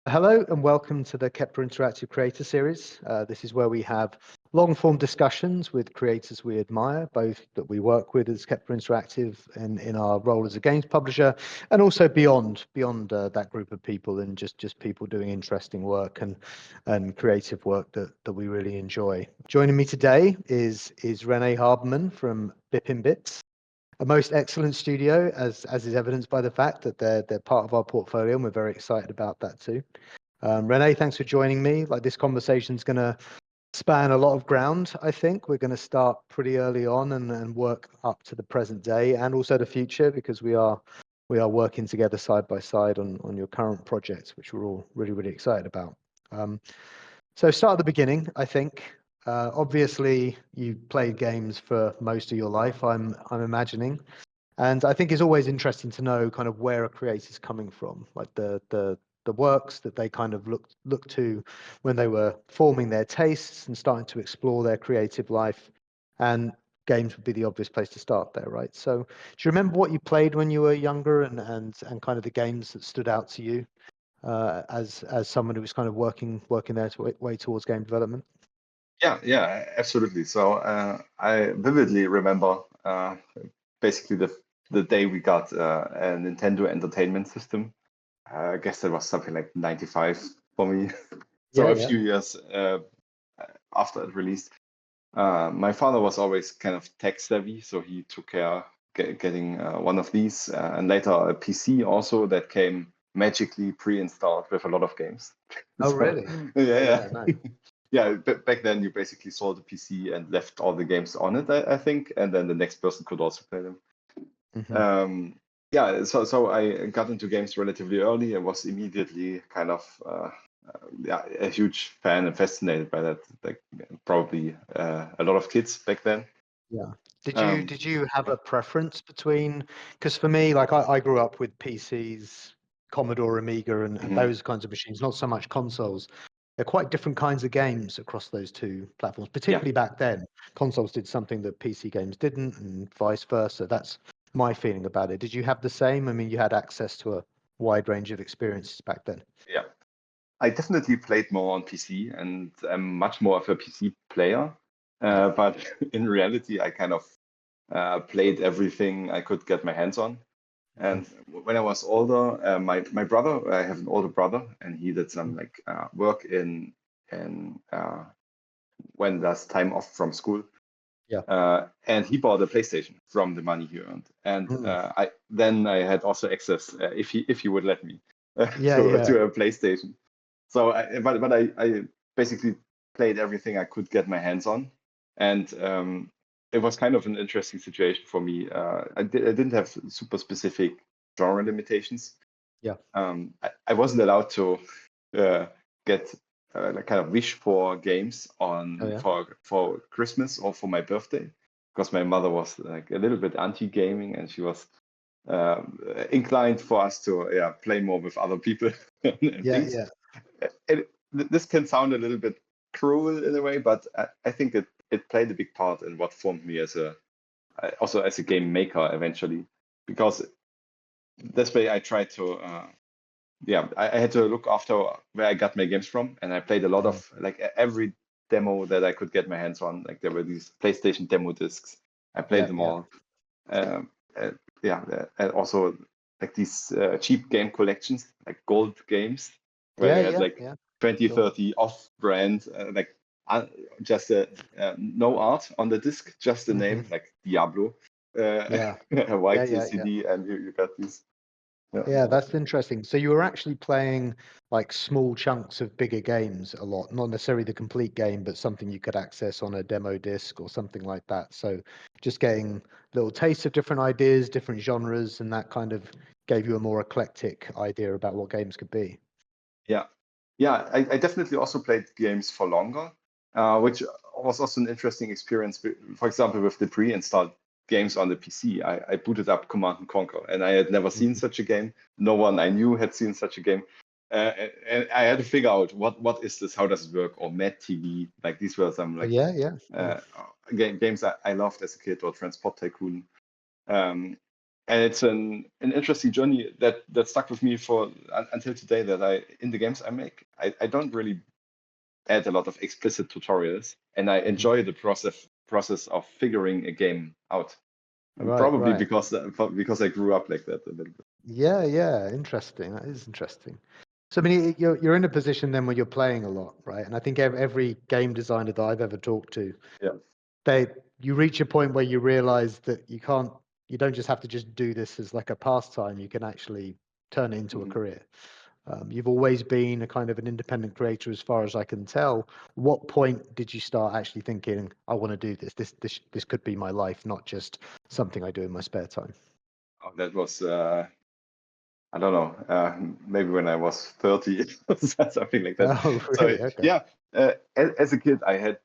Hello and welcome to the Kepler Interactive Creator Series. This is where we have long-form discussions with creators we admire, both that we work with as Kepler Interactive in our role as a games publisher, and also beyond that group of people and just people doing interesting work and creative work that we really enjoy. Joining me today is René Habermann from Bippinbits. A most excellent studio, as is evidenced by the fact that they're part of our portfolio, and we're very excited about that too. René, thanks for joining me. Like, this conversation's going to span a lot of ground. I think we're going to start pretty early on and work up to the present day and also the future, because we are working together side by side on your current projects, which we're all really excited about. So start at the beginning, I think. Obviously, you played games for most of your life, I'm imagining, and I think it's always interesting to know kind of where a creator's coming from, like the works that they kind of look to when they were forming their tastes and starting to explore their creative life, and games would be the obvious place to start there, right? So, do you remember what you played when you were younger, and kind of the games that stood out to you as someone who was kind of working their way towards game development? Yeah, absolutely. So I vividly remember basically the day we got a Nintendo Entertainment System. I guess that was something like 95 for me. So a few years after it released. My father was always kind of tech savvy, so he took care getting one of these, and later a PC also that came magically pre-installed with a lot of games. Oh, really? Yeah. Nice. Yeah, back then you basically sold the PC and left all the games on it, I think, and then the next person could also play them. Mm-hmm. Yeah, so I got into games relatively early and was immediately kind of a huge fan and fascinated by that. Like probably a lot of kids back then. Yeah. Did you have a preference between? Because for me, like I grew up with PCs, Commodore, Amiga, and those kinds of machines. Not so much consoles. They're quite different kinds of games across those two platforms, particularly back then. Consoles did something that PC games didn't, and vice versa. That's my feeling about it. Did you have the same? I mean, you had access to a wide range of experiences back then. Yeah, I definitely played more on PC, and I'm much more of a PC player. But in reality, I kind of played everything I could get my hands on. And when I was older, my brother, I have an older brother, and he did some like work in when there's time off from school. Yeah. And he bought a PlayStation from the money he earned, and I had also access, if he would let me, to a PlayStation. So, I basically played everything I could get my hands on, and it was kind of an interesting situation for me. I didn't have super specific genre limitations. Yeah. I wasn't allowed to get like kind of wish for games on for Christmas or for my birthday, because my mother was like a little bit anti-gaming, and she was inclined for us to play more with other people and things. This can sound a little bit cruel in a way, but I think it played a big part in what formed me also as a game maker eventually, because this way I tried to I had to look after where I got my games from, and I played a lot of like every demo that I could get my hands on. Like there were these PlayStation demo discs. I played them all. And also like these cheap game collections, like gold games, where you had like 20, 30 off-brand, just no art on the disc, just the name, like Diablo, a white CD, and you got these. Yeah, that's interesting. So you were actually playing like small chunks of bigger games a lot, not necessarily the complete game, but something you could access on a demo disc or something like that. So just getting little tastes of different ideas, different genres, and that kind of gave you a more eclectic idea about what games could be. Yeah, I definitely also played games for longer, which was also an interesting experience. For example, with the pre-installed games on the PC, I booted up Command and Conquer, and I had never seen such a game. No one I knew had seen such a game. And I had to figure out what is this, how does it work, or Mad TV. Like these were some like games I loved as a kid, or Transport Tycoon. And it's an interesting journey that stuck with me for until today. That in the games I make, I don't really add a lot of explicit tutorials, and I enjoy the process of figuring a game out. And probably because I grew up like that a little bit. Yeah, interesting. That is interesting. So I mean, you're in a position then where you're playing a lot, right? And I think every game designer that I've ever talked to, you reach a point where you realize that you don't just have to just do this as like a pastime. You can actually turn it into a career. You've always been a kind of an independent creator, as far as I can tell. What point did you start actually thinking, I want to do this? This could be my life, not just something I do in my spare time? Oh, that was I don't know, maybe when I was 30 or something like that. Oh, really? So Okay. yeah, as a kid, I had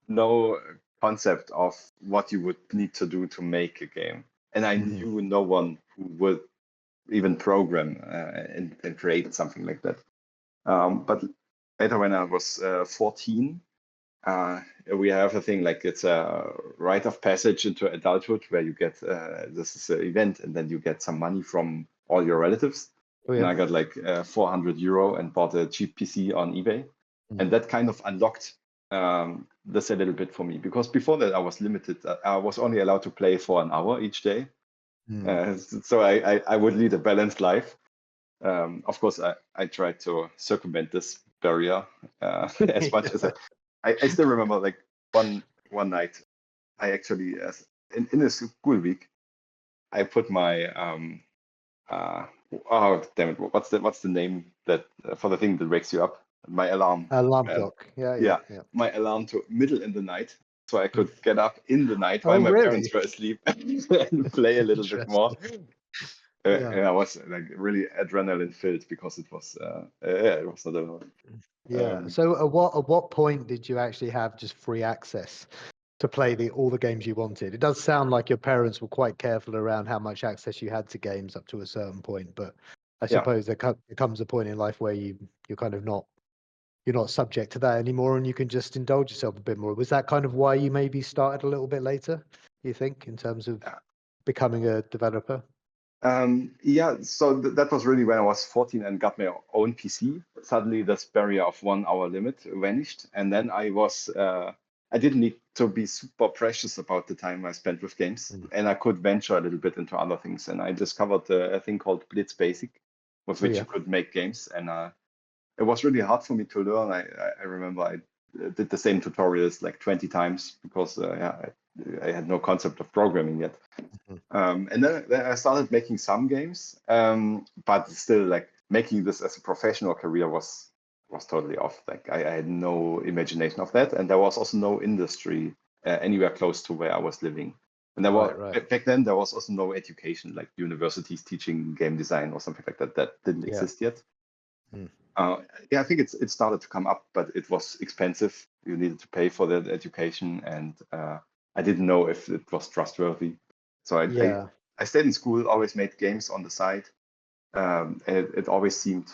no concept of what you would need to do to make a game, and I knew no one who would even program and create something like that. But later, when I was 14, we have a thing like it's a rite of passage into adulthood where you get this is an event, and then you get some money from all your relatives. And I got like €400 and bought a cheap PC on eBay. And that kind of unlocked this a little bit for me, because before that I was limited. I was only allowed to play for an hour each day. So I would lead a balanced life. Of course, I tried to circumvent this barrier as much as I still remember, like one night, I actually in a school week, I put my oh damn it, what's the name that for the thing that wakes you up? My alarm. Alarm clock. Yeah. My alarm to middle in the night, so I could get up in the night while Oh, my really? parents were asleep and play a little bit more. And I was like really adrenaline filled because it was it was not a So at what point did you actually have just free access to play all the games you wanted? It does sound like your parents were quite careful around how much access you had to games up to a certain point, but I suppose there comes a point in life where you're kind of you're not subject to that anymore, and you can just indulge yourself a bit more. Was that kind of why you maybe started a little bit later, you think, in terms of becoming a developer? So that was really when I was 14 and got my own PC. Suddenly, this barrier of 1 hour limit vanished, and then I didn't need to be super precious about the time I spent with games, and I could venture a little bit into other things. And I discovered a thing called Blitz Basic, with which you could make games, and it was really hard for me to learn. I remember I did the same tutorials like 20 times because I had no concept of programming yet. And then I started making some games, but still, like making this as a professional career was totally off. Like I had no imagination of that, and there was also no industry anywhere close to where I was living. And back then there was also no education, like universities teaching game design or something like that. That didn't exist yet. I think it started to come up, but it was expensive. You needed to pay for that education, and I didn't know if it was trustworthy. So I stayed in school, always made games on the side, and it always seemed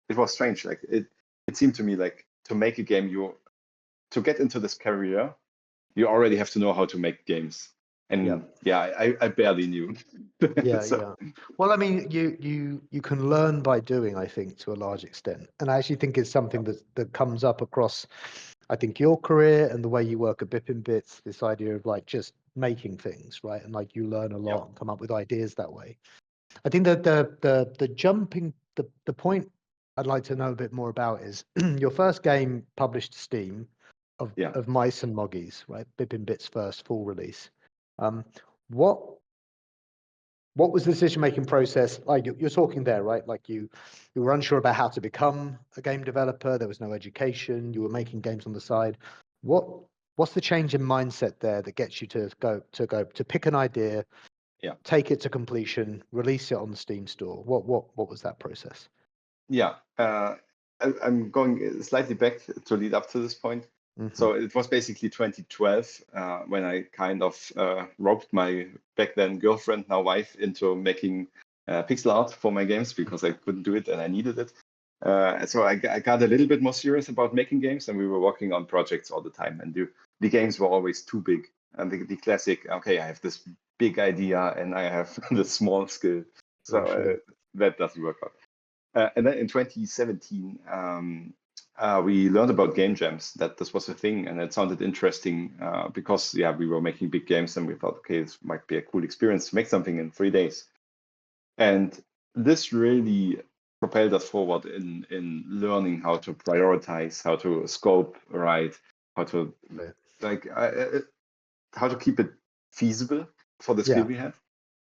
it was strange. Like it seemed to me like to make a game, to get into this career, you already have to know how to make games. And I barely knew. Well, I mean, you can learn by doing, I think, to a large extent, and I actually think it's something that comes up across, I think, your career and the way you work at Bippinbits. This idea of like just making things, right, and like you learn a lot and come up with ideas that way. I think that the point I'd like to know a bit more about is your first game published to Steam of Mice and Moggies, right? Bippinbits' first full release. What was the decision-making process? Like you're talking there, right? Like you were unsure about how to become a game developer. There was no education. You were making games on the side. What's the change in mindset there that gets you to pick an idea, take it to completion, release it on the Steam store? What was that process? I'm going slightly back to lead up to this point. So it was basically 2012 when I kind of roped my back then girlfriend, now wife, into making pixel art for my games because I couldn't do it and I needed it. So I got a little bit more serious about making games, and we were working on projects all the time. And the games were always too big. and the classic, okay, I have this big idea and I have this small skill. So that doesn't work out. And then in 2017, we learned about game jams, that this was a thing, and it sounded interesting because we were making big games, and we thought, okay, this might be a cool experience to make something in 3 days. And this really propelled us forward in learning how to prioritize, how to scope right, how to how to keep it feasible for the skill we have,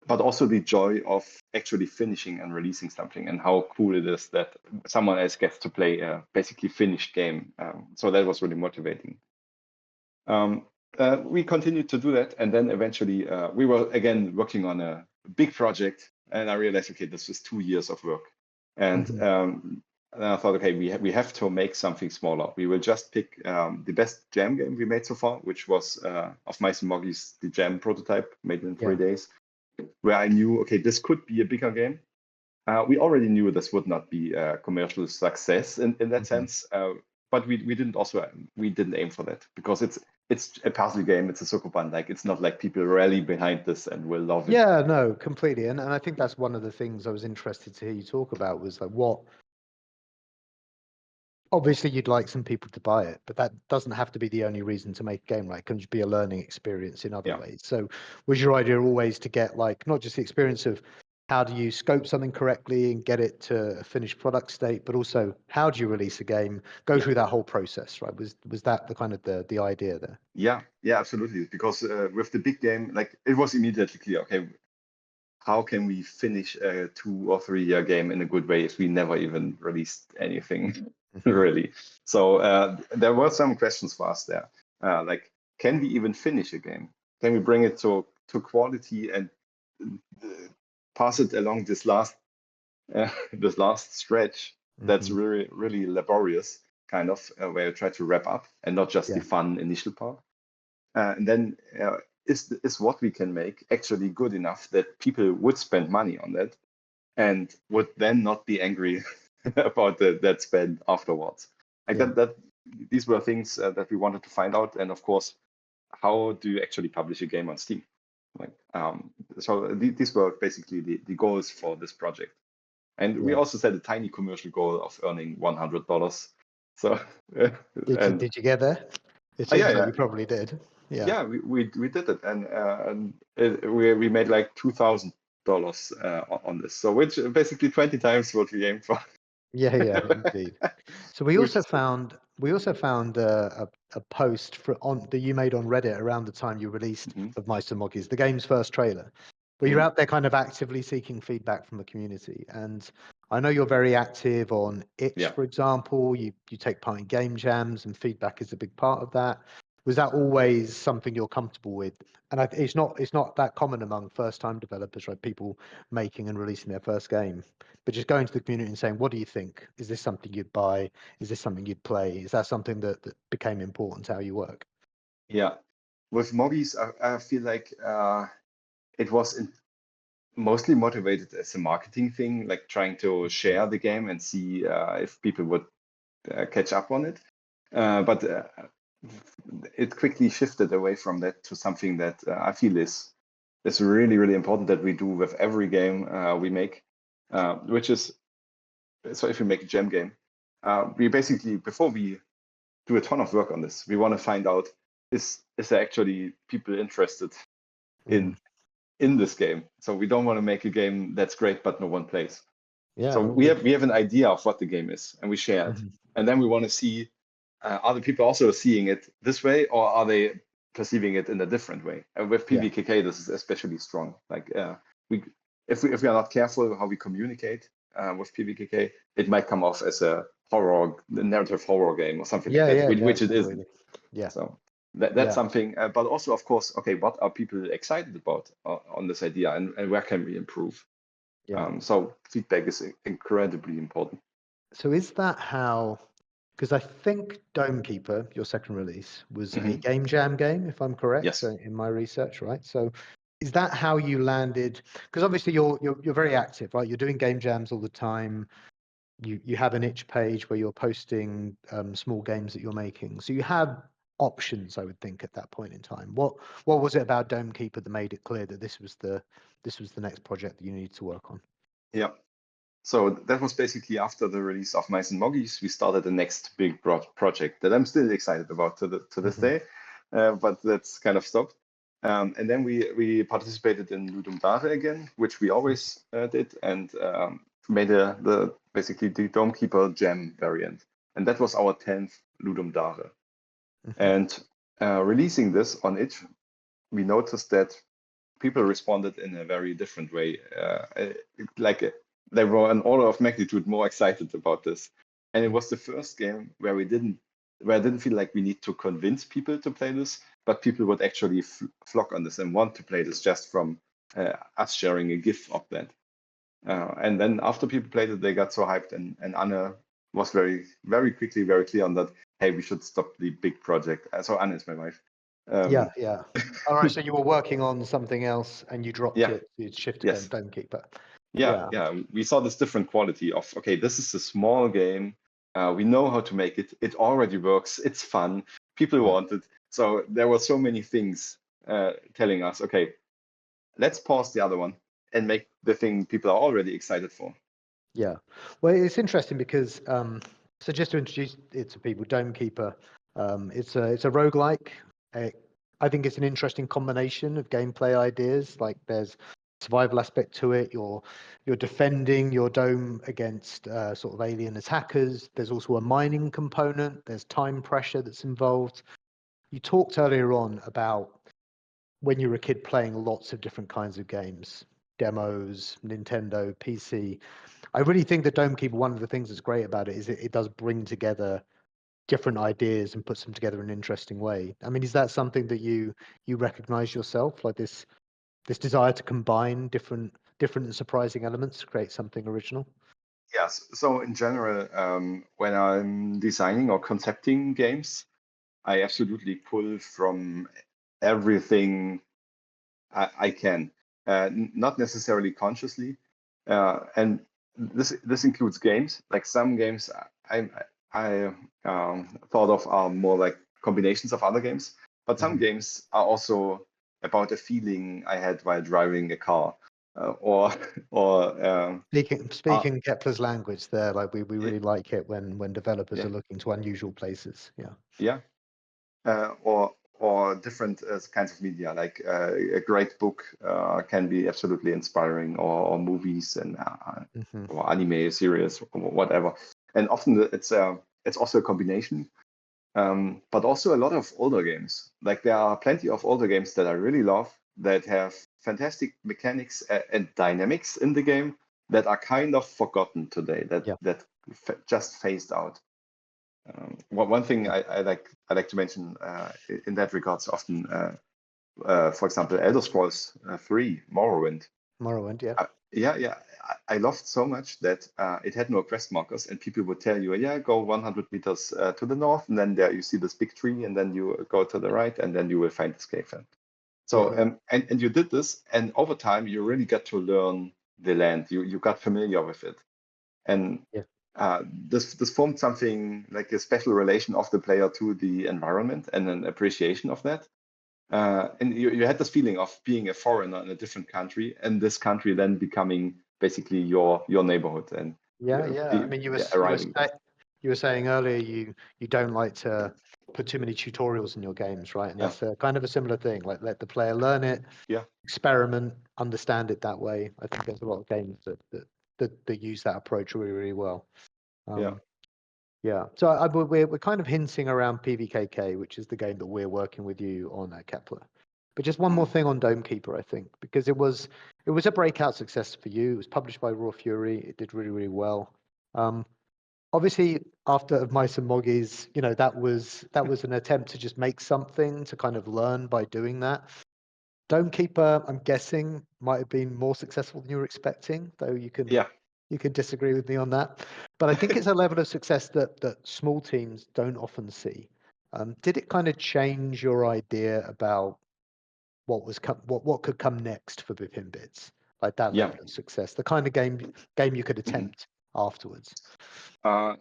but also the joy of actually finishing and releasing something, and how cool it is that someone else gets to play a basically finished game. So that was really motivating. We continued to do that, and then eventually we were again working on a big project, and I realized, okay, this was 2 years of work, and and I thought, okay, we have to make something smaller. We will just pick the best jam game we made so far, which was of Mice and Moggies, the jam prototype made in 3 days, where I knew, okay, this could be a bigger game. We already knew this would not be a commercial success in that sense, but we didn't aim for that, because it's a puzzle game, it's a Sokoban, like it's not like people rally behind this and will love it. Yeah, no, completely. And I think that's one of the things I was interested to hear you talk about, was like, what obviously you'd like some people to buy it, but that doesn't have to be the only reason to make a game, right? It can just be a learning experience in other ways. So was your idea always to get, like, not just the experience of how do you scope something correctly and get it to a finished product state, but also how do you release a game, go through that whole process, right? Was that the kind of the idea there? Yeah, absolutely. Because with the big game, like, it was immediately clear, okay, how can we finish a 2 or 3 year game in a good way if we never even released anything, really? So there were some questions for us there. Like, can we even finish a game? Can we bring it to quality and pass it along this last stretch that's really, really laborious, kind of, where you try to wrap up and not just the fun initial part? And then is what we can make actually good enough that people would spend money on that and would then not be angry about that spend afterwards? Like that these were things that we wanted to find out. And of course, how do you actually publish a game on Steam? Like, so these were basically the goals for this project. And we also set a tiny commercial goal of earning $100. So did you get there? It seems like you probably did. Yeah, we did it, and we made like $2,000 on this, so which basically 20 times what we aimed for. Yeah, indeed. So we also found a post that you made on Reddit around the time you released of Mice and Moggies, the game's first trailer, where you're out there kind of actively seeking feedback from the community. And I know you're very active on Itch, for example. You take part in game jams, and feedback is a big part of that. Was that always something you're comfortable with? And it's not that common among first-time developers, right? People making and releasing their first game, but just going to the community and saying, "What do you think? Is this something you'd buy? Is this something you'd play?" Is that something that became important to how you work? Yeah, with Moggies, I feel like it was mostly motivated as a marketing thing, like trying to share the game and see if people would catch up on it. But it quickly shifted away from that to something that I feel is really, really important that we do with every game we make, which is, so if we make a jam game, we basically, before we do a ton of work on this, we want to find out, is there actually people interested in this game? So we don't want to make a game that's great but no one plays. So we have an idea of what the game is, and we share it, and then we want to see, are the people also seeing it this way, or are they perceiving it in a different way? And with PVKK, this is especially strong. Like, if we are not careful how we communicate with PVKK, it might come off as a narrative horror game or something like that, which it isn't. Yeah. So that's something. But also, of course, okay, what are people excited about on this idea, and where can we improve? So feedback is incredibly important. So is that how? Because I think Dome Keeper, your second release, was a game jam game, if I'm correct, in my research, right? So is that how you landed? Because obviously you're very active, right? You're doing game jams all the time. You have an Itch page where you're posting small games that you're making. So you have options, I would think, at that point in time. What was it about Dome Keeper that made it clear that this was the next project that you needed to work on? Yeah. So that was basically after the release of Mice and Moggies. We started the next big project that I'm still excited about to this day, but that's kind of stopped. And then we participated in Ludum Dare again, which we always did, and made basically the Dome Keeper Gem variant. And that was our 10th Ludum Dare. And releasing this on it, we noticed that people responded in a very different way. They were an order of magnitude more excited about this. And it was the first game where I didn't feel like we need to convince people to play this, but people would actually flock on this and want to play this just from us sharing a GIF of that. And then after people played it, they got so hyped, and Anne was very, very quickly very clear on that, hey, we should stop the big project. So Anne is my wife. Yeah. All right, so you were working on something else and you dropped it, you shifted to Dome Keeper. Yeah. We saw this different quality of, okay, this is a small game. We know how to make it. It already works. It's fun. People want it. So there were so many things telling us, okay, let's pause the other one and make the thing people are already excited for. Yeah. Well, it's interesting because, so just to introduce it to people, Dome Keeper, it's a roguelike. I think it's an interesting combination of gameplay ideas. Like there's survival aspect to it. You're defending your dome against sort of alien attackers. There's also a mining component. There's time pressure that's involved. You talked earlier on about when you were a kid playing lots of different kinds of games, demos, Nintendo, PC. I really think that Dome Keeper, one of the things that's great about it is it does bring together different ideas and puts them together in an interesting way. I mean, is that something that you recognize yourself, like this desire to combine different and surprising elements to create something original? Yes. So in general, when I'm designing or concepting games, I absolutely pull from everything I can, not necessarily consciously. And this includes games. Like some games I thought of are more like combinations of other games, but some games are also about a feeling I had while driving a car, or speaking Kepler's language there, like we really like it when developers are looking to unusual places. Or different kinds of media, like a great book can be absolutely inspiring, or movies and or anime series or whatever. And often it's also a combination, but also a lot of older games. Like there are plenty of older games that I really love that have fantastic mechanics and dynamics in the game that are kind of forgotten today, that just phased out. One thing I like to mention in that regards often, for example, Elder Scrolls 3, Morrowind. I loved so much that it had no quest markers, and people would tell you, go 100 meters to the north, and then there you see this big tree, and then you go to the right, and then you will find this cave. So and you did this, and over time you really got to learn the land. You got familiar with it, and this formed something like a special relation of the player to the environment and an appreciation of that. And you had this feeling of being a foreigner in a different country, and this country then becoming basically your neighborhood. And I mean, you were saying earlier you don't like to put too many tutorials in your games, right? And that's kind of a similar thing. Like let the player learn it, experiment, understand it that way. I think there's a lot of games that use that approach really, really well. So we're kind of hinting around PVKK, which is the game that we're working with you on at Kepler. But just one more thing on Dome Keeper, I think, because it was a breakout success for you. It was published by Raw Fury. It did really, really well. Obviously, after Mice and Moggies, that was an attempt to just make something, to kind of learn by doing that. Dome Keeper, I'm guessing, might have been more successful than you were expecting, though you can disagree with me on that. But I think it's a level of success that small teams don't often see. Did it kind of change your idea about what could come next for Bippinbits? Like that level of success, the kind of game you could attempt afterwards. I'm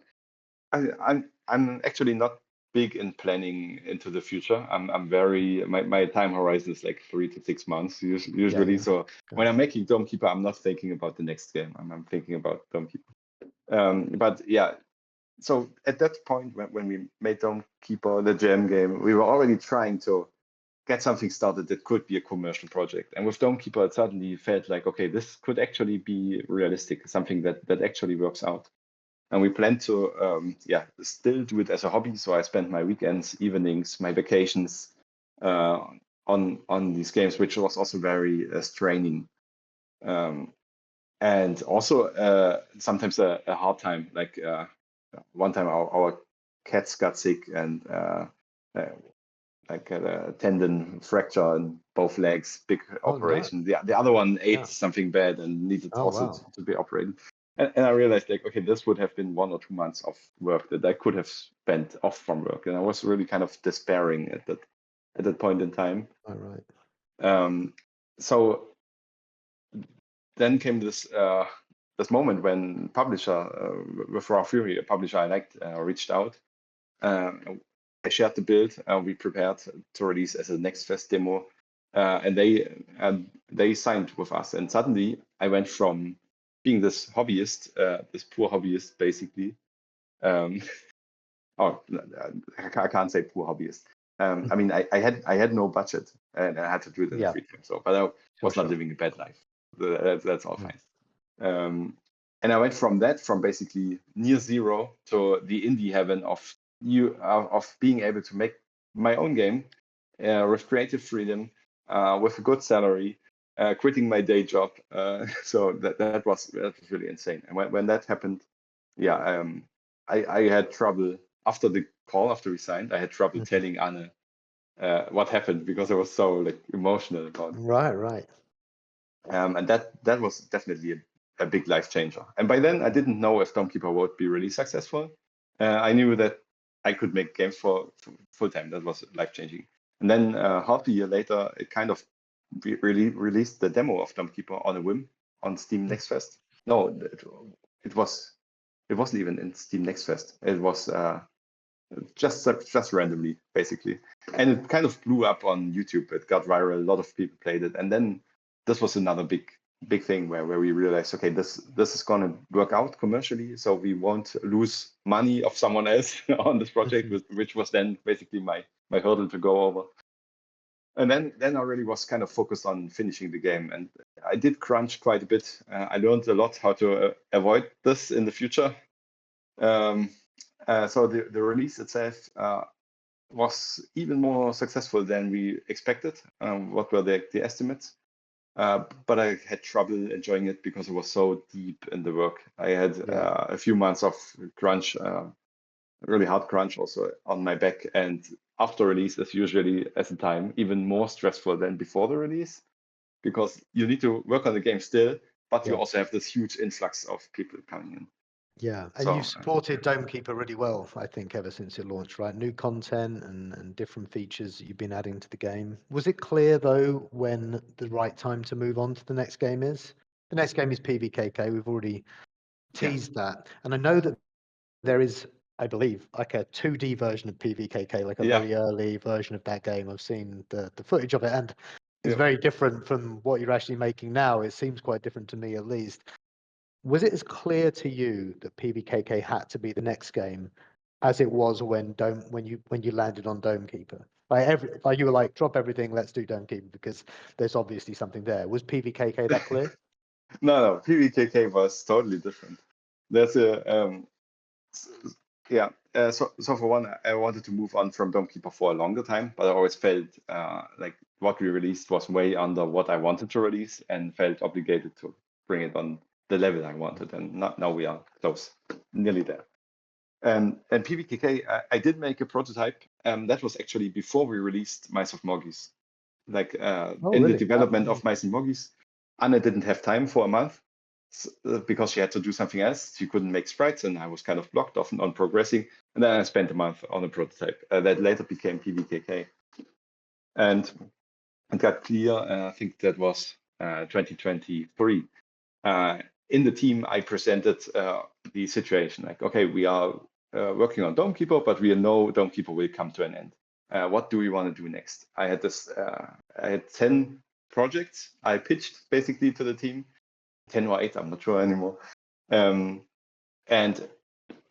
actually not big in planning into the future. I'm very my time horizon is like 3 to 6 months usually. So when I'm making Dome Keeper, I'm not thinking about the next game. I'm thinking about Dome Keeper. But yeah, so at that point when we made Dome Keeper, the jam game, we were already trying to get something started that could be a commercial project. And with Dome Keeper, it suddenly felt like, okay, this could actually be realistic, something that actually works out. And we plan to, still do it as a hobby. So I spend my weekends, evenings, my vacations on these games, which was also very straining. And also sometimes a hard time. Like one time our cats got sick and like a tendon fracture in both legs, big operation. No. The other one ate something bad and needed to be operated. And I realized, like, okay, this would have been 1 or 2 months of work that I could have spent off from work, and I was really kind of despairing at that point in time. All right. So then came this moment when publisher with Raw Fury, a publisher I liked, reached out. I shared the build. We prepared to release as a Next Fest demo, and they signed with us. And suddenly, I went from being this hobbyist, this poor hobbyist, basically. I can't say poor hobbyist. I mean, I had no budget, and I had to do it in the free time. So, but I was not living a bad life. That's all fine. And I went from basically near zero to the indie heaven of being able to make my own game with creative freedom, with a good salary, quitting my day job. So that was really insane. And when that happened, I had trouble after the call, after we signed. I had trouble telling Anne what happened because I was so like emotional about it. Right. And that was definitely a big life changer. And by then, I didn't know if Dome Keeper would be really successful. I knew that I could make games for full time. That was life changing. And then half a year later, it kind of really released the demo of Dome Keeper on a whim on Steam Next Fest. No, it wasn't even in Steam Next Fest. It was just randomly, basically. And it kind of blew up on YouTube. It got viral. A lot of people played it. And then this was another big thing where we realized, okay, this is going to work out commercially, so we won't lose money of someone else on this project, which was then basically my hurdle to go over. And then I really was kind of focused on finishing the game, and I did crunch quite a bit. I learned a lot how to avoid this in the future. So the release itself was even more successful than we expected. What were the estimates? But I had trouble enjoying it because it was so deep in the work. I had a few months of crunch, really hard crunch also on my back. And after release is usually, at the time, even more stressful than before the release, because you need to work on the game still, but you also have this huge influx of people coming in. Yeah, and you've supported Dome Keeper really well, I think, ever since it launched, right? New content and different features that you've been adding to the game. Was it clear, though, when the right time to move on to the next game is? The next game is PVKK. We've already teased that. And I know that there is, I believe, like a 2D version of PVKK, like a very early version of that game. I've seen the footage of it, and it's very different from what you're actually making now. It seems quite different to me, at least. Was it as clear to you that PVKK had to be the next game as it was when you landed on Dome Keeper? Like you were like, drop everything, let's do Dome Keeper because there's obviously something there. Was PVKK that clear? No, PVKK was totally different. There's a so for one, I wanted to move on from Dome Keeper for a longer time, but I always felt like what we released was way under what I wanted to release, and felt obligated to bring it on the level I wanted. And now we are close, nearly there. And PVKK, I did make a prototype. That was actually before we released Mice of Morgis. Like in the development of Mice and Morgis, Anna didn't have time for a month because she had to do something else. She couldn't make sprites, and I was kind of blocked off on progressing. And then I spent a month on a prototype that later became PVKK. And it got clear, I think that was 2023. In the team, I presented the situation like, okay, we are working on Dome Keeper, but we know Dome Keeper will come to an end. What do we want to do next? I had 10 projects I pitched basically to the team, 10 or 8, I'm not sure anymore. And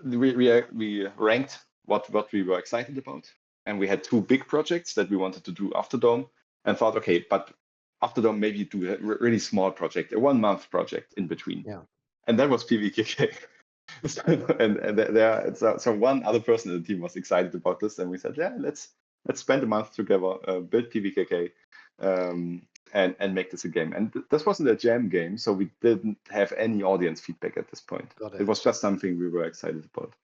we ranked what we were excited about. And we had 2 big projects that we wanted to do after Dome, and thought, okay, but after Dome, maybe do a really small project, a 1-month project in between. Yeah. And that was PVKK. So one other person in the team was excited about this, and we said, yeah, let's spend a month together, build PVKK, and make this a game. And this wasn't a jam game, so we didn't have any audience feedback at this point. It was just something we were excited about.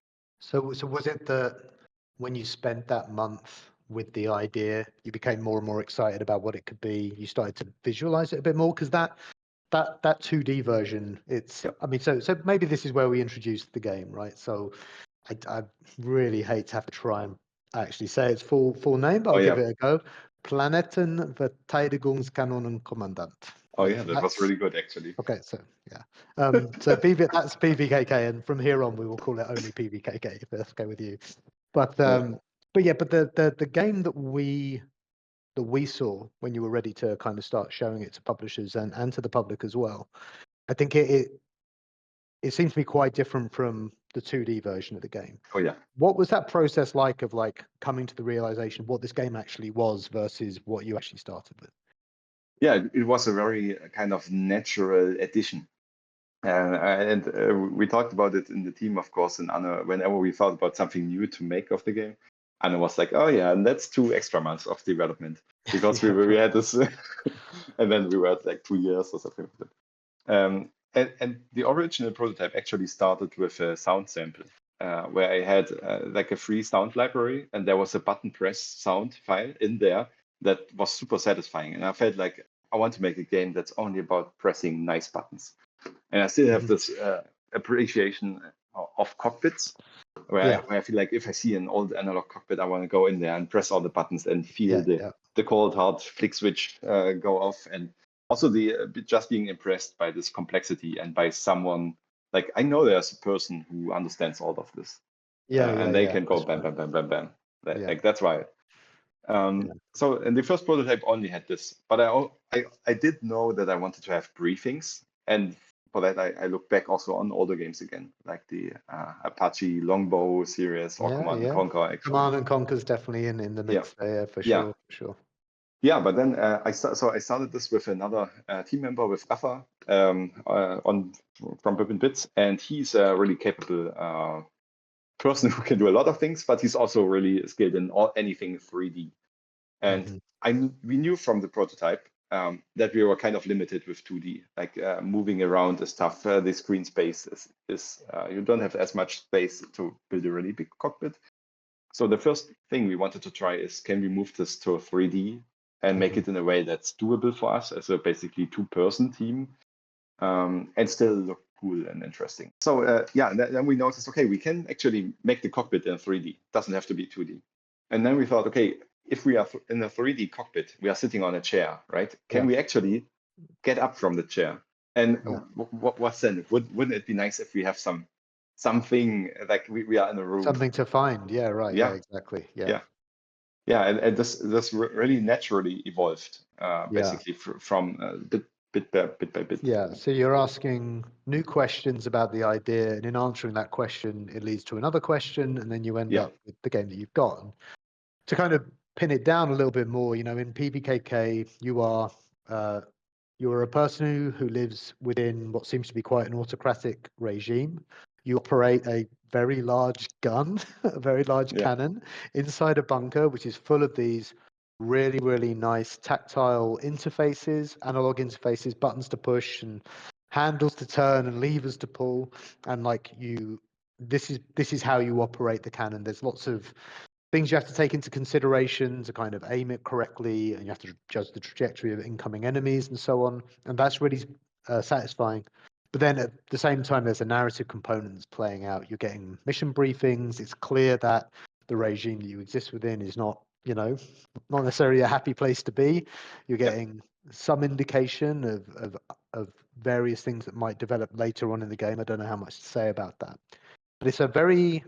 So was it that when you spent that month with the idea, you became more and more excited about what it could be? You started to visualize it a bit more, because that 2D version, it's, Yep. I mean, so maybe this is where we introduced the game, right? So I really hate to have to try and actually say its full name, but I'll give it a go. Planetenverteidigungskanonenkommandant. Oh yeah, that was really good actually. Okay, so yeah, so that's PVKK, and from here on we will call it only PVKK if that's okay with you. But the game that we saw when you were ready to kind of start showing it to publishers and to the public as well, I think it seems to be quite different from the 2D version of the game. Oh yeah. What was that process like of like coming to the realization of what this game actually was versus what you actually started with? Yeah, it was a very kind of natural addition. And we talked about it in the team, of course, and Anna, whenever we thought about something new to make of the game, Anna was like, oh yeah, and that's 2 extra months of development, because we had this, and then we were at like 2 years or something like that. And the original prototype actually started with a sound sample, where I had like a free sound library, and there was a button press sound file in there that was super satisfying. And I felt like I want to make a game that's only about pressing nice buttons. And I still have this appreciation of cockpits, where I feel like if I see an old analog cockpit, I want to go in there and press all the buttons and feel the cold hard flick switch go off. And also just being impressed by this complexity and by someone, like, I know there's a person who understands all of this. And they can go bam, bam, bam, bam, bam. Like, that's why. So, and the first prototype only had this, but I did know that I wanted to have briefings, and for that I look back also on older games again, like the Apache Longbow series or Command and Conquer. Actually, Command and Conquer is definitely in the mix there for sure. Yeah, but then I started this with another team member, with Rafa, from Bippinbits, and he's a really capable person who can do a lot of things, but he's also really skilled in anything 3D. And we knew from the prototype that we were kind of limited with 2D, like moving around is tough. The screen space is you don't have as much space to build a really big cockpit. So the first thing we wanted to try is, can we move this to a 3D and make it in a way that's doable for us as a basically 2-person team, and still look cool and interesting. So then we noticed, okay, we can actually make the cockpit in 3D. It doesn't have to be 2D. And then we thought, okay, if we are in a 3D cockpit, we are sitting on a chair, right? Can we actually get up from the chair? And what's then? Wouldn't it be nice if we have something like we are in a room? Something to find, yeah, exactly, and this really naturally evolved, basically from bit by bit. Yeah, so you're asking new questions about the idea, and in answering that question, it leads to another question, and then you end up with the game that you've got. And to kind of pin it down a little bit more, in PVKK, you're a person who lives within what seems to be quite an autocratic regime. You operate a very large gun, a very large cannon inside a bunker, which is full of these really, really nice tactile interfaces, analog interfaces, buttons to push and handles to turn and levers to pull. And this is how you operate the cannon. There's lots of things you have to take into consideration to kind of aim it correctly, and you have to judge the trajectory of incoming enemies and so on. And that's really satisfying. But then at the same time, there's a narrative component that's playing out. You're getting mission briefings. It's clear that the regime that you exist within is not necessarily a happy place to be. You're getting some indication of various things that might develop later on in the game. I don't know how much to say about that. But it's a very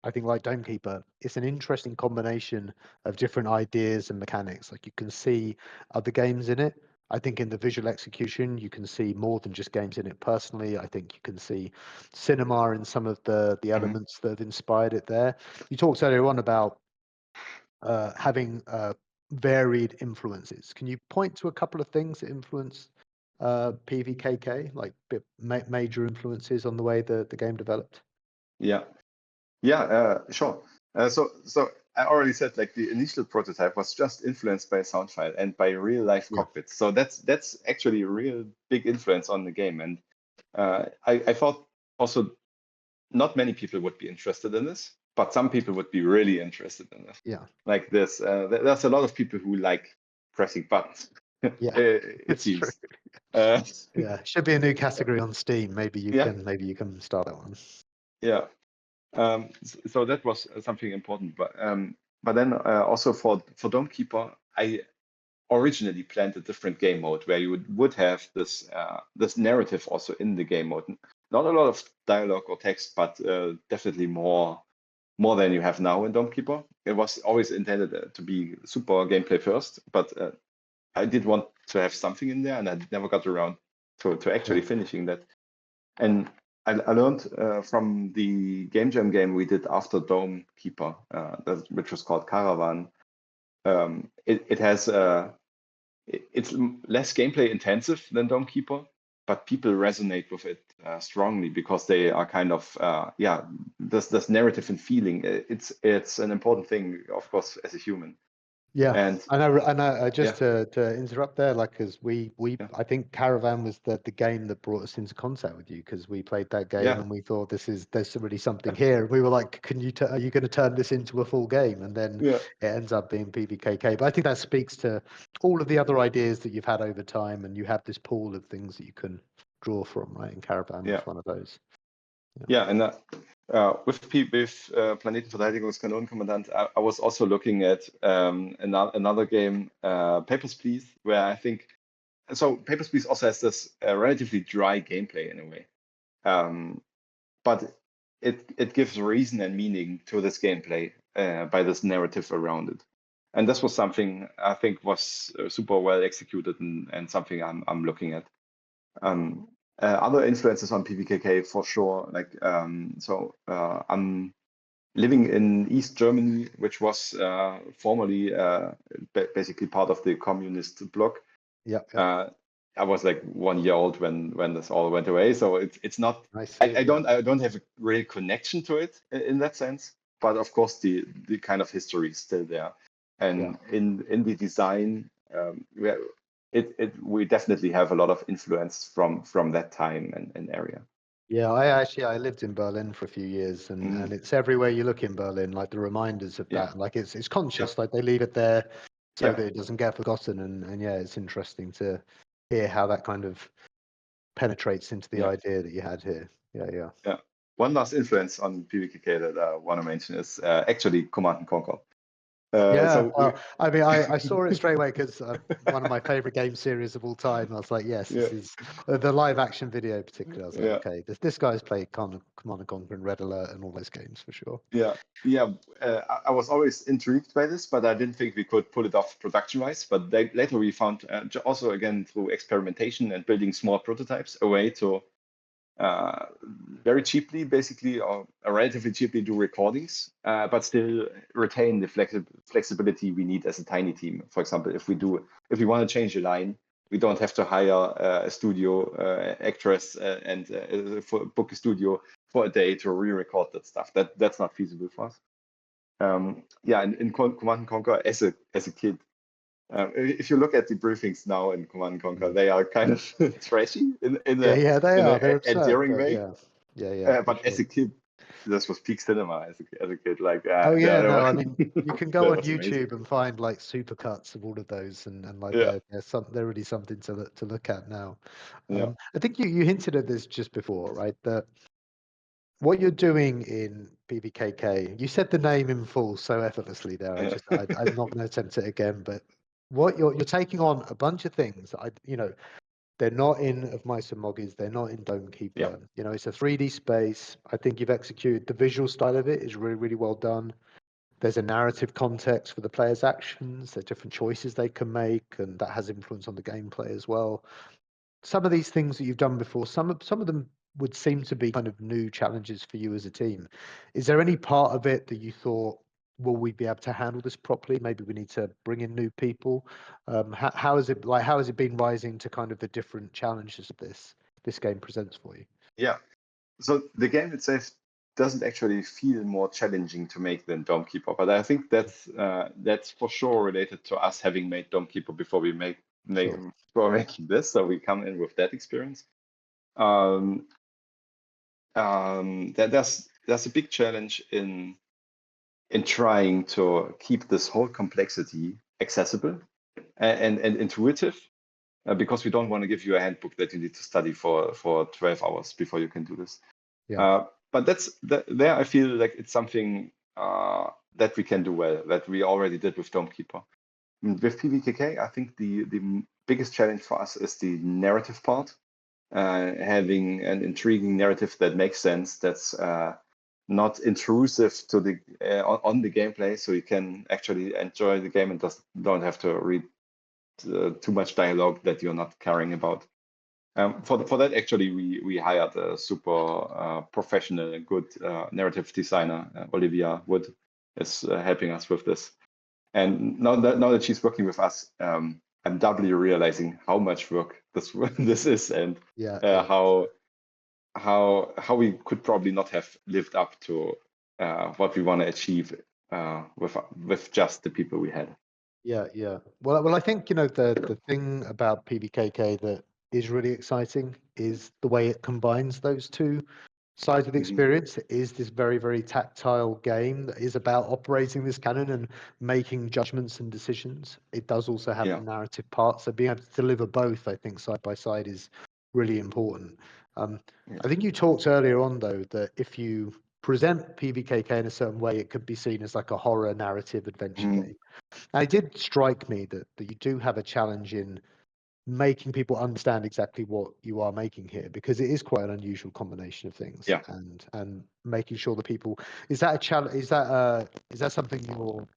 I think like Domekeeper, it's an interesting combination of different ideas and mechanics. Like you can see other games in it. I think in the visual execution, you can see more than just games in it. Personally, I think you can see cinema in some of the elements that have inspired it there. You talked earlier on about having varied influences. Can you point to a couple of things that influence PVKK, like major influences on the way the game developed? Sure. So I already said like the initial prototype was just influenced by a sound file and by real life cockpits. So that's actually a real big influence on the game. And I thought also not many people would be interested in this, but some people would be really interested in this. Yeah. Like this, there's a lot of people who like pressing buttons. Yeah, it seems. Yeah, should be a new category on Steam. Maybe you can start that one. Yeah. So that was something important, but then also for Domekeeper, I originally planned a different game mode where you would have this narrative also in the game mode. Not a lot of dialogue or text, but definitely more than you have now in Domekeeper. It was always intended to be super gameplay first, but I did want to have something in there, and I never got around to actually finishing that. And I learned from the Game Jam game we did after Domekeeper, which was called Caravan. It has it's less gameplay intensive than Domekeeper, but people resonate with it strongly because they are kind of this narrative and feeling. It's an important thing, of course, as a human. Yeah, and I know. Just to interrupt there, like, because I think Caravan was the game that brought us into contact with you, because we played that game and we thought there's really something here. We were like, are you going to turn this into a full game? And then it ends up being PVKK. But I think that speaks to all of the other ideas that you've had over time, and you have this pool of things that you can draw from, right? And Caravan was one of those. And with Planetenverteidigungskanonenkommandant, I was also looking at another game, Papers, Please, where I think Papers, Please also has this relatively dry gameplay in a way, but it gives reason and meaning to this gameplay by this narrative around it. And this was something I think was super well executed and something I'm looking at. Other influences on PVKK for sure, like I'm living in East Germany, which was formerly basically part of the communist bloc. I was like 1 year old when this all went away, so it's not. I don't have a real connection to it in that sense, but of course the kind of history is still there, and in the design, we definitely have a lot of influence from that time and area. Yeah, I lived in Berlin for a few years, and it's everywhere you look in Berlin, like the reminders of that. Like it's conscious, like they leave it there so that it doesn't get forgotten. And it's interesting to hear how that kind of penetrates into the idea that you had here. Yeah. One last influence on PVKK that I want to mention is actually Command & Conquer. I saw it straight away because one of my favorite game series of all time. I was like, yes, this is the live action video in particular. I was like, okay, this guy's played Command & Conquer and Red Alert and all those games for sure. I was always intrigued by this, but I didn't think we could pull it off production-wise. But later we found, also again through experimentation and building small prototypes, a way to very cheaply, basically, or relatively cheaply, do recordings, but still retain the flexibility we need as a tiny team. For example, if we want to change a line, we don't have to hire a studio actress and book a studio for a day to re-record that stuff. That's not feasible for us. In Command & Conquer, as a kid, if you look at the briefings now in Command & Conquer, they are kind of trashy in an endearing way. But as a kid, this was peak cinema as a kid. Like, I mean, you can go on YouTube and find like supercuts of all of those, and like they're really something to look at now. I think you hinted at this just before, right? That what you're doing in PVKK, you said the name in full so effortlessly there. I'm not going to attempt it again, but what you're taking on a bunch of things. They're not in Of Mice and Moggies. They're not in Domekeeper. Yeah. You know, it's a 3D space. I think you've executed the visual style of it is really, really well done. There's a narrative context for the player's actions. There's different choices they can make, and that has influence on the gameplay as well. Some of these things that you've done before, some of them would seem to be kind of new challenges for you as a team. Is there any part of it that you thought, will we be able to handle this properly? Maybe we need to bring in new people. How is it like? How has it been rising to kind of the different challenges this game presents for you? Yeah. So the game itself doesn't actually feel more challenging to make than Domekeeper, but I think that's for sure related to us having made Domekeeper before we before making this. So we come in with that experience. There's a big challenge in trying to keep this whole complexity accessible and intuitive, because we don't want to give you a handbook that you need to study for 12 hours before you can do this. Yeah. But there I feel like it's something that we can do well, that we already did with Domekeeper. With PVKK, I think the biggest challenge for us is the narrative part. Having an intriguing narrative that makes sense, that's not intrusive to the on the gameplay, so you can actually enjoy the game and don't have to read too much dialogue that you're not caring about. For that, actually, we hired a super professional and good narrative designer. Olivia Wood is helping us with this. And now that she's working with us, I'm doubly realizing how much work this is, and how we could probably not have lived up to what we want to achieve with just the people we had. Yeah. Well, I think, you know, the thing about PVKK that is really exciting is the way it combines those two sides of the experience. It is this very, very tactile game that is about operating this cannon and making judgments and decisions. It does also have the narrative part, so being able to deliver both, I think, side by side is really important. I think you talked earlier on, though, that if you present PVKK in a certain way, it could be seen as like a horror narrative adventure game. And it did strike me that you do have a challenge in making people understand exactly what you are making here, because it is quite an unusual combination of things. Yeah. And making sure that people, is that a challenge? Is that something you're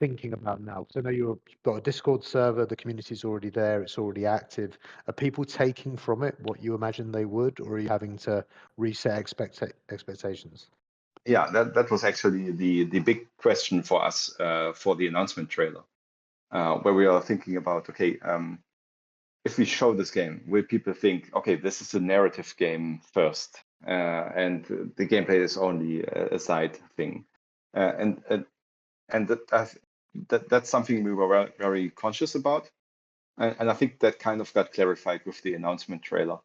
thinking about now? Because I know you've got a Discord server, the community's already there, it's already active. Are people taking from it what you imagine they would, or are you having to reset expectations? Yeah, that was actually the big question for us for the announcement trailer, where we are thinking about, okay, if we show this game, will people think, okay, this is a narrative game first, and the gameplay is only a side thing, and that's something we were very conscious about, and I think that kind of got clarified with the announcement trailer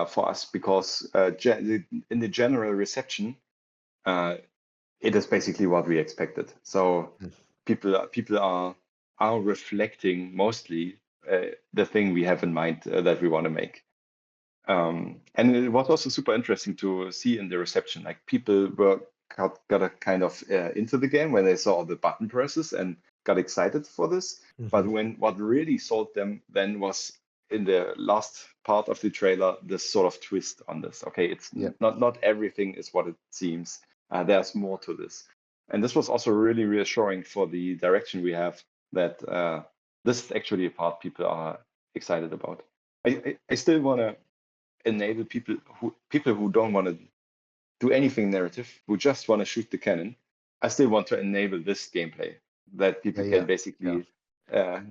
for us, because in the general reception, it is basically what we expected. So people are reflecting mostly the thing we have in mind that we want to make. And it was also super interesting to see in the reception, like people got a kind of into the game when they saw the button presses and got excited for this. But what really sold them then was in the last part of the trailer, this sort of twist on this. Okay, it's not everything is what it seems. There's more to this. And this was also really reassuring for the direction we have, that this is actually a part people are excited about. I still want to enable people who don't want to do anything narrative, who just want to shoot the cannon. I still want to enable this gameplay, that people can basically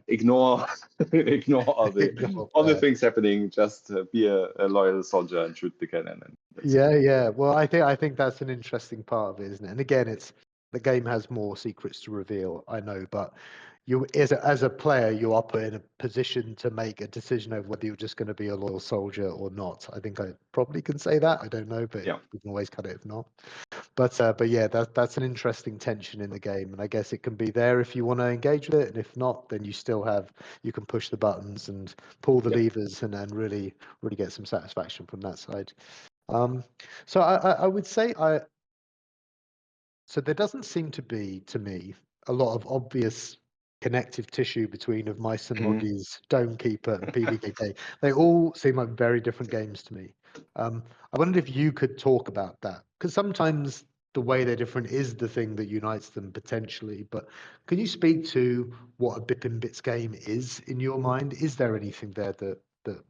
ignore all the things happening, just be a loyal soldier and shoot the cannon. Yeah. Well, I think that's an interesting part of it, isn't it? And again, the game has more secrets to reveal, I know, but you as a player, you are put in a position to make a decision over whether you're just going to be a loyal soldier or not. I think I probably can say that. I don't know, but we can always cut it if not. But yeah, that's an interesting tension in the game, and I guess it can be there if you want to engage with it, and if not, then you can push the buttons and pull the levers and really get some satisfaction from that side. So I would say so there doesn't seem to be, to me, a lot of obvious connective tissue between of Mice and Mhm. Moggies, Dome Keeper, and PVKK. They all seem like very different games to me. I wondered if you could talk about that, because sometimes the way they're different is the thing that unites them potentially. But can you speak to what a Bippinbits game is in your mind? Is there anything there that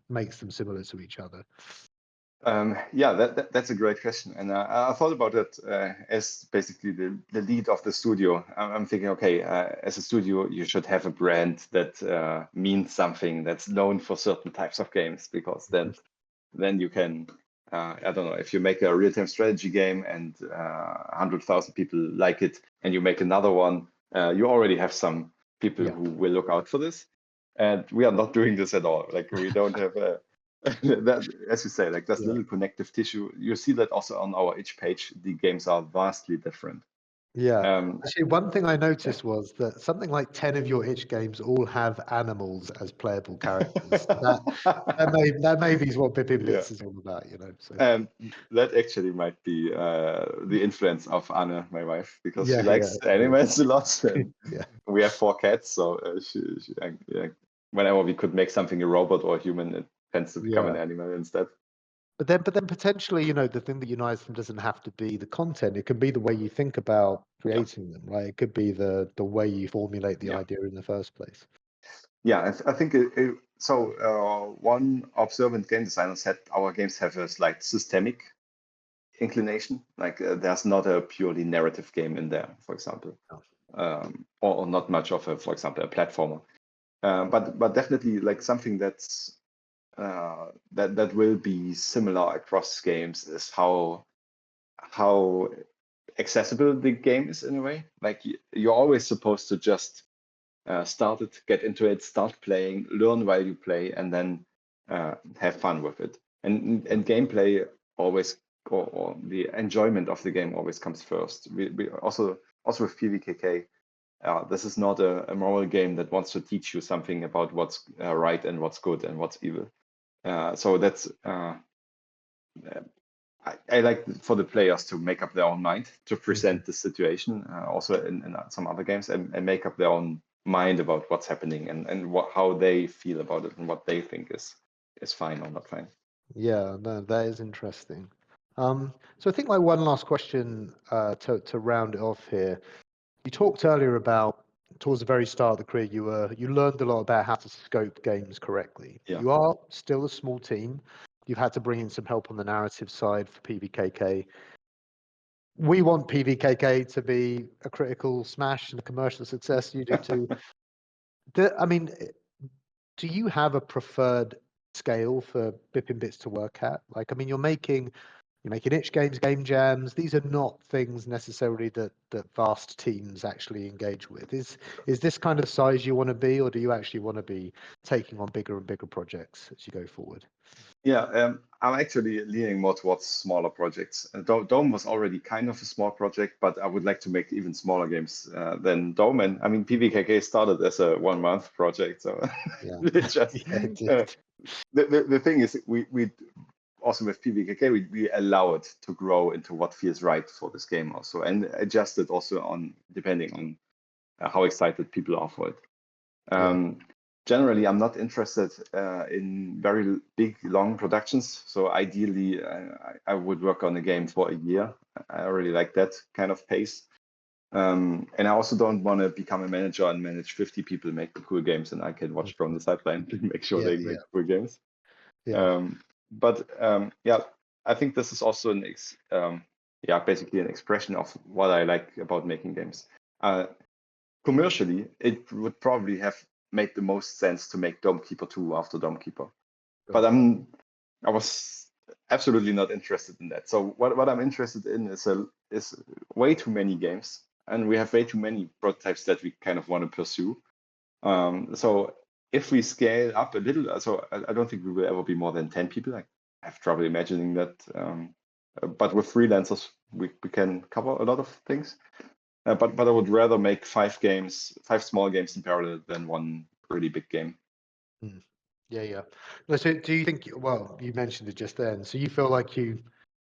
makes them similar to each other? Yeah, that's a great question, and I thought about it as basically the lead of the studio. I'm thinking, okay, as a studio, you should have a brand that means something, that's known for certain types of games, because then you can, I don't know, if you make a real-time strategy game and 100,000 people like it, and you make another one, you already have some people who will look out for this. And we are not doing this at all. Like, we don't have a that, as you say, like, there's little connective tissue. You see that also on our itch page. The games are vastly different. Actually, one thing I noticed was that something like 10 of your itch games all have animals as playable characters. That maybe is what Bippinbits is all about, you know. So that actually might be the influence of Anne, my wife, because she likes yeah. animals a lot. And Yeah. we have 4 cats, so whenever we could make something a robot or a human, it tends to become an animal instead. But then potentially, you know, the thing that unites them doesn't have to be the content. It can be the way you think about creating them, right? It could be the way you formulate the idea in the first place. Yeah, I think so. One observant game designer said our games have a slight systemic inclination. Like, there's not a purely narrative game in there, for example, or not much of a, for example, a platformer. But definitely, like, something that's that will be similar across games is how accessible the game is in a way. Like, you're always supposed to just start it, get into it, start playing, learn while you play, and then have fun with it. And gameplay always, or the enjoyment of the game always comes first. We also with PVKK, this is not a moral game that wants to teach you something about what's right and what's good and what's evil. So that's I like for the players to make up their own mind, to present the situation, also in some other games, and make up their own mind about what's happening and how they feel about it and what they think is fine or not fine. Yeah, no, that is interesting. So I think my one last question to round it off here. You talked earlier about towards the very start of the career, you learned a lot about how to scope games correctly. Yeah. You are still a small team. You've had to bring in some help on the narrative side for PVKK. We want PVKK to be a critical smash and a commercial success. You do too. I mean, do you have a preferred scale for Bippinbits to work at? Like, I mean, you're making itch games, game jams. These are not things necessarily that vast teams actually engage with. Is this kind of size you want to be, or do you actually want to be taking on bigger and bigger projects as you go forward? Yeah, I'm actually leaning more towards smaller projects. Dome was already kind of a small project, but I would like to make even smaller games than Dome. And I mean, PVKK started as a 1-month project, so it just the thing is, we also with PVKK, we allow it to grow into what feels right for this game also, and adjust it also on depending on how excited people are for it. Generally, I'm not interested in very big, long productions. So ideally, I would work on a game for a year. I really like that kind of pace. And I also don't want to become a manager and manage 50 people making cool games, and I can watch from the sideline and make sure they make cool games. But I think this is also basically an expression of what I like about making games. Commercially, it would probably have made the most sense to make Dome Keeper 2 after Dome Keeper. But I was absolutely not interested in that. So what I'm interested in is way too many games, and we have way too many prototypes that we kind of want to pursue. So if we scale up a little, so I don't think we will ever be more than 10 people. I have trouble imagining that. But with freelancers, we can cover a lot of things. But I would rather make 5 small games in parallel than one really big game. Yeah. So do you think, well, you mentioned it just then, so you feel like you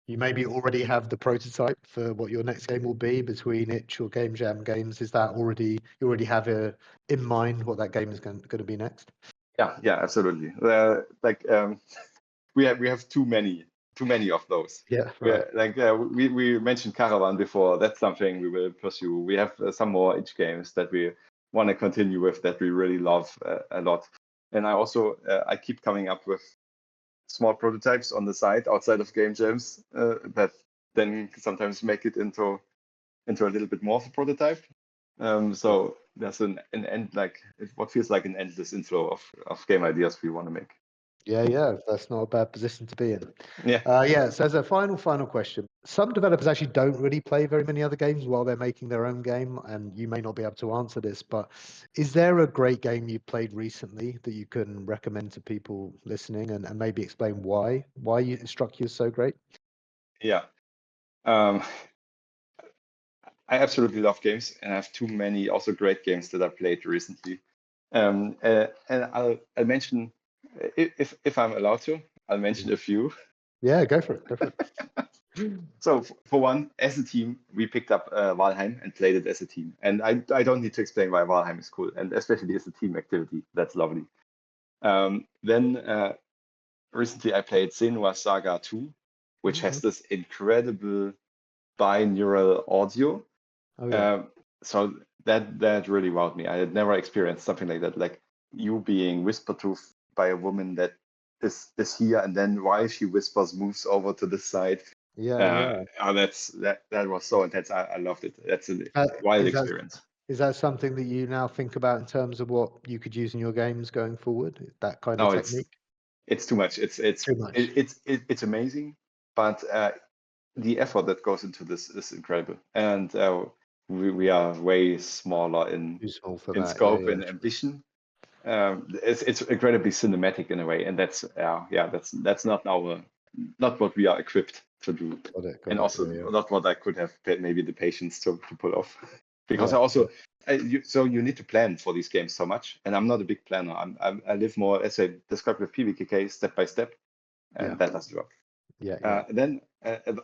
You maybe already have the prototype for what your next game will be between Itch or Game Jam Games. Is that already, you already have in mind what that game is going to be next? Yeah, absolutely. We have too many of those. Yeah, right. We mentioned Caravan before. That's something we will pursue. We have some more Itch games that we want to continue with that we really love a lot. And I keep coming up with small prototypes on the side outside of game jams that then sometimes make it into a little bit more of a prototype. So there's an end, like what feels like an endless inflow of game ideas we want to make. Yeah, that's not a bad position to be in. Yeah. So as a final question, some developers actually don't really play very many other games while they're making their own game, and you may not be able to answer this, but is there a great game you played recently that you can recommend to people listening, and maybe explain why it struck you as so great? Yeah. I absolutely love games, and I have too many also great games that I played recently. And I'll mention, if I'm allowed to, I'll mention a few. Yeah, go for it. So for one, as a team, we picked up Valheim and played it as a team. And I don't need to explain why Valheim is cool, and especially as a team activity, that's lovely. Then recently I played Senua's Saga 2, which has this incredible binaural audio. Oh, yeah. So that really wowed me. I had never experienced something like that, like you being whispered to by a woman that is here, and then while she whispers, moves over to the side. Yeah. Oh, that was so intense. I loved it. That's a wild experience. Is that something that you now think about in terms of what you could use in your games going forward? That kind of technique? It's too much. It's too much. It's amazing, but the effort that goes into this is incredible. And we are way smaller in scope and ambition. It's incredibly cinematic in a way, and that's not what we are equipped to do. Got it, also yeah. not what I could have maybe the patience to pull off. Because so you need to plan for these games so much, and I'm not a big planner. I live more, as I described with PVKK, step by step, and that does the job. Then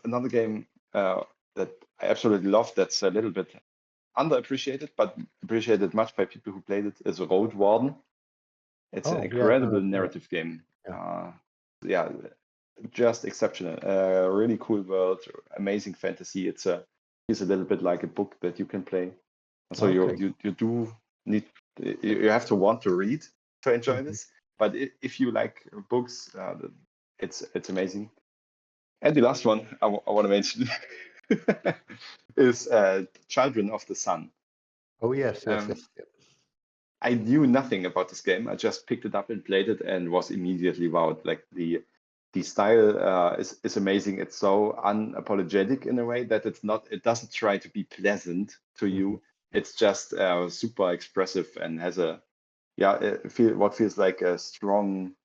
another game that I absolutely love, that's a little bit underappreciated, but appreciated much by people who played it, is Road Warden. It's an incredible narrative game. Just exceptional. Really cool world, amazing fantasy. It's a little bit like a book that you can play. So you do need, you have to want to read to enjoy this. But if you like books, it's amazing. And the last one I want to mention is Children of the Sun. Oh, yes. I knew nothing about this game. I just picked it up and played it and was immediately wowed. Like the style is amazing. It's so unapologetic in a way that it doesn't try to be pleasant to you. It's just super expressive and has what feels like a strong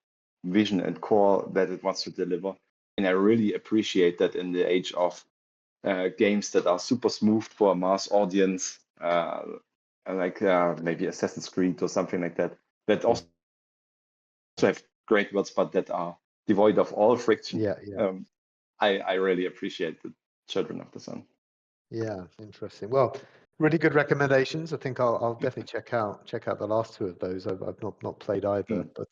vision and core that it wants to deliver. And I really appreciate that in the age of games that are super smooth for a mass audience, like maybe Assassin's Creed or something like that, that also have great words, but that are devoid of all friction. I really appreciate the Children of the Sun. Yeah, interesting. Well, really good recommendations. I think I'll definitely check out the last two of those. I've not played either. But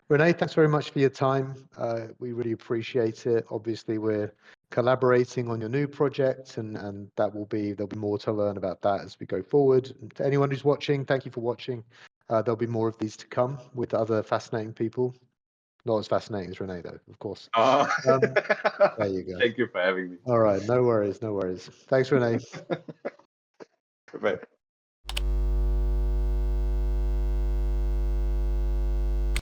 René, thanks very much for your time. We really appreciate it. Obviously, we're collaborating on your new project, and there'll be more to learn about that as we go forward. And to anyone who's watching, thank you for watching. There'll be more of these to come with other fascinating people. Not as fascinating as René, though, of course. There you go. Thank you for having me. All right, no worries. Thanks, René. Bye.